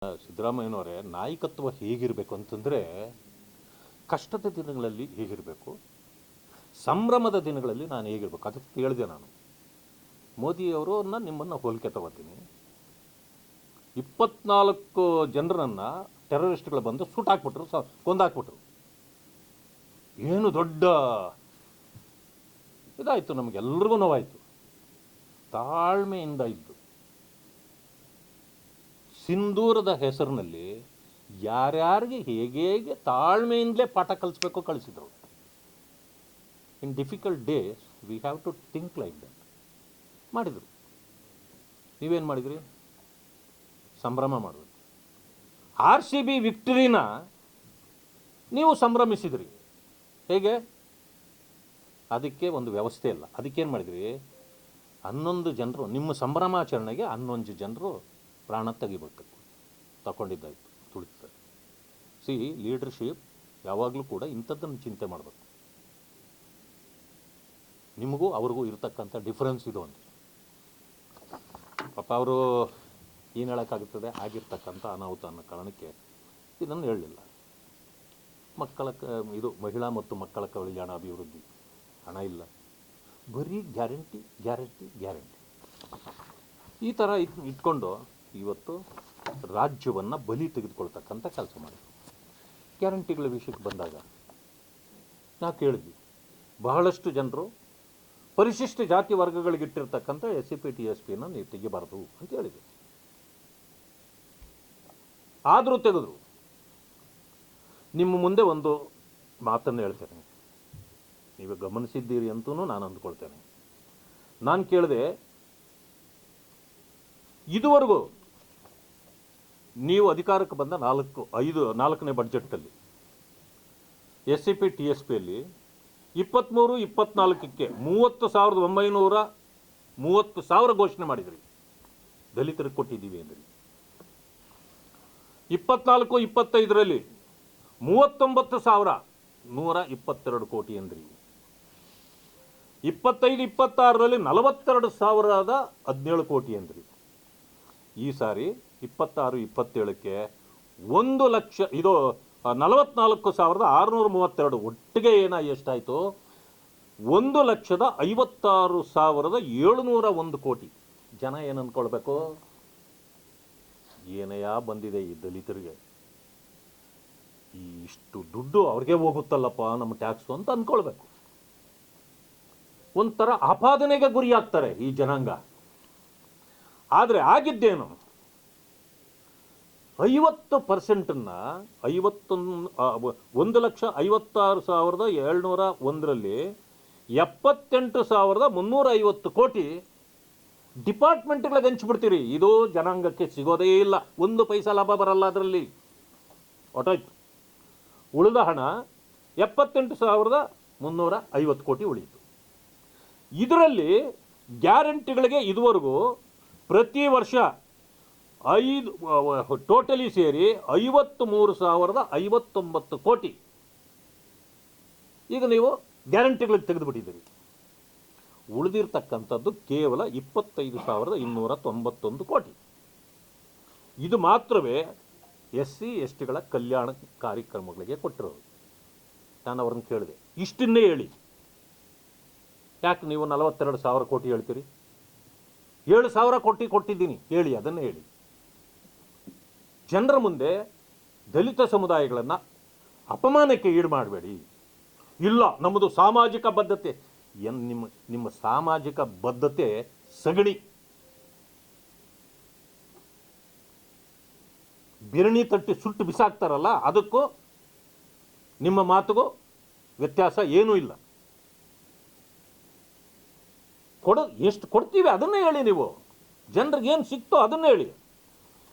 ಸಿದ್ದರಾಮಯ್ಯನವರೇ, ನಾಯಕತ್ವ ಹೇಗಿರಬೇಕು ಅಂತಂದರೆ, ಕಷ್ಟದ ದಿನಗಳಲ್ಲಿ ಹೇಗಿರಬೇಕು, ಸಂಭ್ರಮದ ದಿನಗಳಲ್ಲಿ ನಾನು ಹೇಗಿರಬೇಕು ಅದಕ್ಕೆ ಹೇಳಿದೆ ನಾನು. ಮೋದಿಯವರನ್ನ ನಿಮ್ಮನ್ನು ಹೋಲಿಕೆ ತಗೋತೀನಿ. 24 ಜನರನ್ನು ಟೆರರಿಸ್ಟ್ಗಳು ಬಂದು ಸುಟ್ಟಾಕ್ಬಿಟ್ರು, ಕೊಂದಾಕ್ಬಿಟ್ರು. ಏನು ದೊಡ್ಡ ಇದಾಯಿತು, ನಮಗೆಲ್ರಿಗೂ ನೋವಾಯಿತು. ತಾಳ್ಮೆಯಿಂದ ಇದ್ದು ಸಿಂಧೂರದ ಹೆಸರಿನಲ್ಲಿ ಯಾರ್ಯಾರಿಗೆ ಹೇಗೆ ತಾಳ್ಮೆಯಿಂದಲೇ ಪಾಠ ಕಲಿಸ್ಬೇಕು ಕಳಿಸಿದರು. In difficult days we have to think like that ಮಾಡಿದರು. ನೀವೇನು ಮಾಡಿದ್ರಿ? ಸಂಭ್ರಮ ಮಾಡೋದು. RCB ವಿಕ್ಟರಿನ ನೀವು ಸಂಭ್ರಮಿಸಿದ್ರಿ. ಹೇಗೆ? ಅದಕ್ಕೆ ಒಂದು ವ್ಯವಸ್ಥೆ ಇಲ್ಲ. ಅದಕ್ಕೇನು ಮಾಡಿದ್ರಿ? 11 ಜನರು ನಿಮ್ಮ ಸಂಭ್ರಮಾಚರಣೆಗೆ 11 ಜನರು ಪ್ರಾಣ ತೆಗಿಬೇಕು, ತಗೊಂಡಿದ್ದಾಯಿತು, ತುಳಿತಾರೆ. ಲೀಡರ್ಶಿಪ್ ಯಾವಾಗಲೂ ಕೂಡ ಇಂಥದ್ದನ್ನು ಚಿಂತೆ ಮಾಡಬೇಕು. ನಿಮಗೂ ಅವ್ರಿಗೂ ಇರತಕ್ಕಂಥ ಡಿಫರೆನ್ಸ್ ಇದು ಅಂತ. ಪಾಪ ಅವರು ಏನು ಹೇಳೋಕ್ಕಾಗುತ್ತದೆ, ಆಗಿರ್ತಕ್ಕಂಥ ಅನಾಹುತ ಅನ್ನೋ ಕಾರಣಕ್ಕೆ ಇದನ್ನು ಹೇಳಲಿಲ್ಲ. ಇದು ಮಹಿಳಾ ಮತ್ತು ಮಕ್ಕಳ ಕಲ್ಯಾಣ ಅಭಿವೃದ್ಧಿ ಹಣ ಇಲ್ಲ, ಬರೀ ಗ್ಯಾರಂಟಿ ಗ್ಯಾರಂಟಿ ಗ್ಯಾರಂಟಿ ಈ ಥರ ಇಟ್ಕೊಂಡು ಇವತ್ತು ರಾಜ್ಯವನ್ನು ಬಲಿ ತೆಗೆದುಕೊಳ್ತಕ್ಕಂಥ ಕೆಲಸ ಮಾಡಿದ್ರು. ಗ್ಯಾರಂಟಿಗಳ ವಿಷಯಕ್ಕೆ ಬಂದಾಗ ನಾವು ಕೇಳಿದ್ವಿ, ಬಹಳಷ್ಟು ಜನರು ಪರಿಶಿಷ್ಟ ಜಾತಿ ವರ್ಗಗಳಿಗಿಟ್ಟಿರ್ತಕ್ಕಂಥ SCP TSPನ ನೀವು ತೆಗಿಬಾರ್ದು ಅಂತ ಹೇಳಿದ್ವಿ. ಆದರೂ ತೆಗೆದ್ರು. ನಿಮ್ಮ ಮುಂದೆ ಒಂದು ಮಾತನ್ನು ಹೇಳ್ತೇನೆ, ನೀವು ಗಮನಿಸಿದ್ದೀರಿ ಅಂತೂ ನಾನು ಅಂದ್ಕೊಳ್ತೇನೆ. ನಾನು ಕೇಳಿದೆ, ಇದುವರೆಗೂ ನೀವು ಅಧಿಕಾರಕ್ಕೆ ಬಂದ 4ನೇ ಬಡ್ಜೆಟ್ಟಲ್ಲಿ SCP TSPಯಲ್ಲಿ 23-24ಕ್ಕೆ 30,930 ಘೋಷಣೆ ಮಾಡಿದ್ರಿ, ದಲಿತರಿಗೆ ಕೊಟ್ಟಿದ್ದೀವಿ ಅಂದ್ರಿ. 24-25ರಲ್ಲಿ 39,122 ಕೋಟಿ ಅಂದ್ರಿ. 25-26ರಲ್ಲಿ 42,017 ಕೋಟಿ ಅಂದ್ರಿ. ಈ ಸಾರಿ 26-27ಕ್ಕೆ 44,632 ಒಟ್ಟಿಗೆ ಎಷ್ಟಾಯಿತು? 1,56,701 ಕೋಟಿ. ಜನ ಏನು ಅಂದ್ಕೊಳ್ಬೇಕು? ಏನಯ್ಯ ಬಂದಿದೆ ಈ ದಲಿತರಿಗೆ, ಇಷ್ಟು ದುಡ್ಡು ಅವ್ರಿಗೆ ಹೋಗುತ್ತಲ್ಲಪ್ಪ ನಮ್ಮ ಟ್ಯಾಕ್ಸು ಅಂತ ಅಂದ್ಕೊಳ್ಬೇಕು. ಒಂಥರ ಆಪಾದನೆಗೆ ಗುರಿಯಾಗ್ತಾರೆ ಈ ಜನಾಂಗ. ಆದರೆ ಆಗಿದ್ದೇನು? 50%ನ್ನ 1,56,701ರಲ್ಲಿ 78,350 ಕೋಟಿ ಡಿಪಾರ್ಟ್ಮೆಂಟ್ಗಳಿಗೆ ಹಂಚಿಬಿಡ್ತೀರಿ. ಇದು ಜನಾಂಗಕ್ಕೆ ಸಿಗೋದೇ ಇಲ್ಲ, 1 ಪೈಸಾ ಲಾಭ ಬರಲ್ಲ ಅದರಲ್ಲಿ. ಹೊಟ್ಟೋಯ್ತು. ಉಳಿದ ಹಣ 78,350 ಕೋಟಿ ಉಳಿಯಿತು. ಇದರಲ್ಲಿ ಗ್ಯಾರಂಟಿಗಳಿಗೆ ಇದುವರೆಗೂ ಪ್ರತಿ ವರ್ಷ ಟೋಟಲಿ ಸೇರಿ 53,059 ಕೋಟಿ ಈಗ ನೀವು ಗ್ಯಾರಂಟಿಗಳಿಗೆ ತೆಗೆದುಬಿಟ್ಟಿದ್ದೀರಿ. ಉಳಿದಿರ್ತಕ್ಕಂಥದ್ದು ಕೇವಲ 25,291 ಕೋಟಿ. ಇದು ಮಾತ್ರವೇ SC STಗಳ ಕಲ್ಯಾಣ ಕಾರ್ಯಕ್ರಮಗಳಿಗೆ ಕೊಟ್ಟಿರೋದು. ನಾನು ಅವ್ರನ್ನ ಕೇಳಿದೆ, ಇಷ್ಟನ್ನೇ ಹೇಳಿ, ಯಾಕೆ ನೀವು 42,000 ಕೋಟಿ ಹೇಳ್ತೀರಿ? 7,000 ಕೋಟಿ ಕೊಟ್ಟಿದ್ದೀನಿ ಹೇಳಿ, ಅದನ್ನೇ ಹೇಳಿ. ಜನರ ಮುಂದೆ ದಲಿತ ಸಮುದಾಯಗಳನ್ನು ಅಪಮಾನಕ್ಕೆ ಈಡು ಮಾಡಬೇಡಿ. ಇಲ್ಲ, ನಮ್ಮದು ಸಾಮಾಜಿಕ ಬದ್ಧತೆ. ನಿಮ್ಮ ಸಾಮಾಜಿಕ ಬದ್ಧತೆ ಸಗಣಿ. ಬಿರಣಿ ತಟ್ಟಿ ಸುಟ್ಟು ಬಿಸಾಕ್ತಾರಲ್ಲ, ಅದಕ್ಕೂ ನಿಮ್ಮ ಮಾತುಗೂ ವ್ಯತ್ಯಾಸ ಏನೂ ಇಲ್ಲ. ಎಷ್ಟು ಕೊಡ್ತೀವಿ ಅದನ್ನೇ ಹೇಳಿ. ನೀವು ಜನರಿಗೆ ಏನು ಸಿಕ್ತೋ ಅದನ್ನೇ ಹೇಳಿ.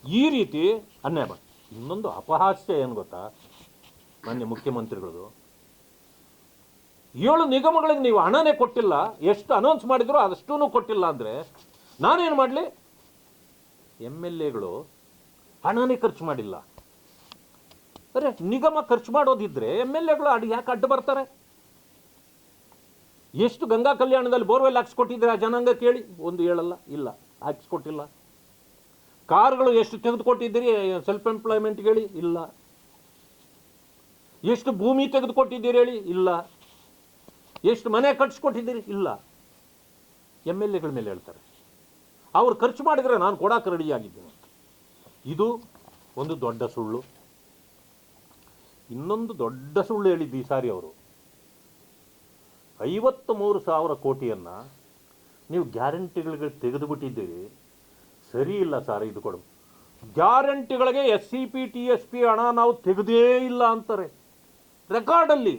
ಈ ರೀತಿ ಅನ್ಯಾಯ ಮಾಡಿ. ಇನ್ನೊಂದು ಅಪಹಾಸ್ಯ ಏನು ಗೊತ್ತಾ? ಮಾನ್ಯ ಮುಖ್ಯಮಂತ್ರಿಗಳದು 7 ನಿಗಮಗಳಿಗೆ ನೀವು ಹಣನೇ ಕೊಟ್ಟಿಲ್ಲ, ಎಷ್ಟು ಅನೌನ್ಸ್ ಮಾಡಿದ್ರು ಅದಷ್ಟೂ ಕೊಟ್ಟಿಲ್ಲ ಅಂದರೆ ನಾನೇನು ಮಾಡಲಿ? MLAಗಳು ಹಣನೇ ಖರ್ಚು ಮಾಡಿಲ್ಲ. ಅರೆ, ನಿಗಮ ಖರ್ಚು ಮಾಡೋದಿದ್ರೆ MLAಗಳು ಯಾಕೆ ಅಡ್ಡ ಬರ್ತಾರೆ? ಎಷ್ಟು ಗಂಗಾ ಕಲ್ಯಾಣದಲ್ಲಿ ಬೋರ್ವೆಲ್ ಹಾಕ್ಸ್ಕೊಟ್ಟಿದ್ರೆ ಆ ಜನಾಂಗ ಕೇಳಿ? ಒಂದು ಹೇಳಲ್ಲ, ಇಲ್ಲ ಹಾಕ್ಸ್ಕೊಟ್ಟಿಲ್ಲ. ಕಾರ್ಗಳು ಎಷ್ಟು ತೆಗೆದುಕೊಟ್ಟಿದ್ದೀರಿ ಸೆಲ್ಫ್ ಎಂಪ್ಲಾಯ್ಮೆಂಟ್ಗೆ ಹೇಳಿ? ಇಲ್ಲ. ಎಷ್ಟು ಭೂಮಿ ತೆಗೆದುಕೊಟ್ಟಿದ್ದೀರಿ ಹೇಳಿ? ಇಲ್ಲ. ಎಷ್ಟು ಮನೆ ಕಟ್ಸ್ಕೊಟ್ಟಿದ್ದೀರಿ? ಇಲ್ಲ. ಎಮ್ ಎಲ್ ಎಗಳ ಮೇಲೆ ಹೇಳ್ತಾರೆ, ಅವ್ರು ಖರ್ಚು ಮಾಡಿದರೆ ನಾನು ಕೊಡಕ್ಕೆ ರೆಡಿಯಾಗಿದ್ದೀನಿ ಅಂತ. ಇದು ಒಂದು ದೊಡ್ಡ ಸುಳ್ಳು. ಇನ್ನೊಂದು ದೊಡ್ಡ ಸುಳ್ಳು ಹೇಳಿದ್ದು ಈ ಸಾರಿ ಅವರು, 53,000 ಕೋಟಿಯನ್ನು ನೀವು ಗ್ಯಾರಂಟಿಗಳಿಗೆ ತೆಗೆದುಬಿಟ್ಟಿದ್ದೀರಿ. ಸರಿ ಇಲ್ಲ ಸರ್, ಇದು ಕೊಡು. ಗ್ಯಾರಂಟಿಗಳಿಗೆ SCP TSP ಹಣ ನಾವು ತೆಗೆದೇ ಇಲ್ಲ ಅಂತಾರೆ ರೆಕಾರ್ಡಲ್ಲಿ.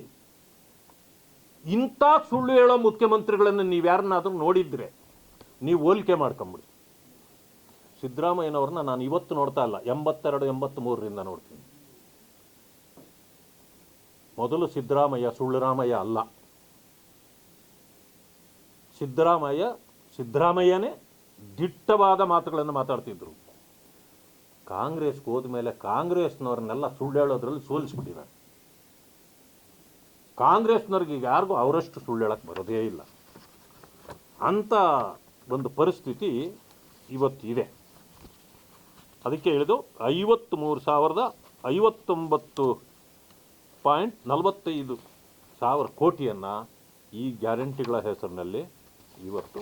ಇಂಥ ಸುಳ್ಳು ಹೇಳೋ ಮುಖ್ಯಮಂತ್ರಿಗಳನ್ನು ನೀವು ಯಾರನ್ನಾದರೂ ನೋಡಿದ್ರೆ ನೀವು ಹೋಲಿಕೆ ಮಾಡ್ಕೊಂಬಿಡಿ. ಸಿದ್ದರಾಮಯ್ಯನವ್ರನ್ನ ನಾನು ಇವತ್ತು ನೋಡ್ತಾ ಇಲ್ಲ, 82, 83ರಿಂದ ನೋಡ್ತೀನಿ. ಮೊದಲು ಸಿದ್ದರಾಮಯ್ಯ ಸುಳ್ಳುರಾಮಯ್ಯ ಅಲ್ಲ. ಸಿದ್ದರಾಮಯ್ಯನೇ ದಿಟ್ಟವಾದ ಮಾತುಗಳನ್ನು ಮಾತಾಡ್ತಿದ್ರು. ಕಾಂಗ್ರೆಸ್ಗೆ ಹೋದ ಮೇಲೆ ಕಾಂಗ್ರೆಸ್ನವ್ರನ್ನೆಲ್ಲ ಸುಳ್ಳು ಹೇಳೋದ್ರಲ್ಲಿ ಸೋಲಿಸ್ಬಿಟ್ಟಿದ್ದಾರೆ. ಕಾಂಗ್ರೆಸ್ನವ್ರಿಗೆ ಯಾರಿಗೂ ಅವರಷ್ಟು ಸುಳ್ಳು ಹೇಳಕ್ಕೆ ಬರೋದೇ ಇಲ್ಲ. ಅಂಥ ಒಂದು ಪರಿಸ್ಥಿತಿ ಇವತ್ತಿದೆ. ಅದಕ್ಕೆ ಹೇಳಿದು 53,059.45 ಸಾವಿರ ಕೋಟಿಯನ್ನು ಈ ಗ್ಯಾರಂಟಿಗಳ ಹೆಸರಿನಲ್ಲಿ ಇವತ್ತು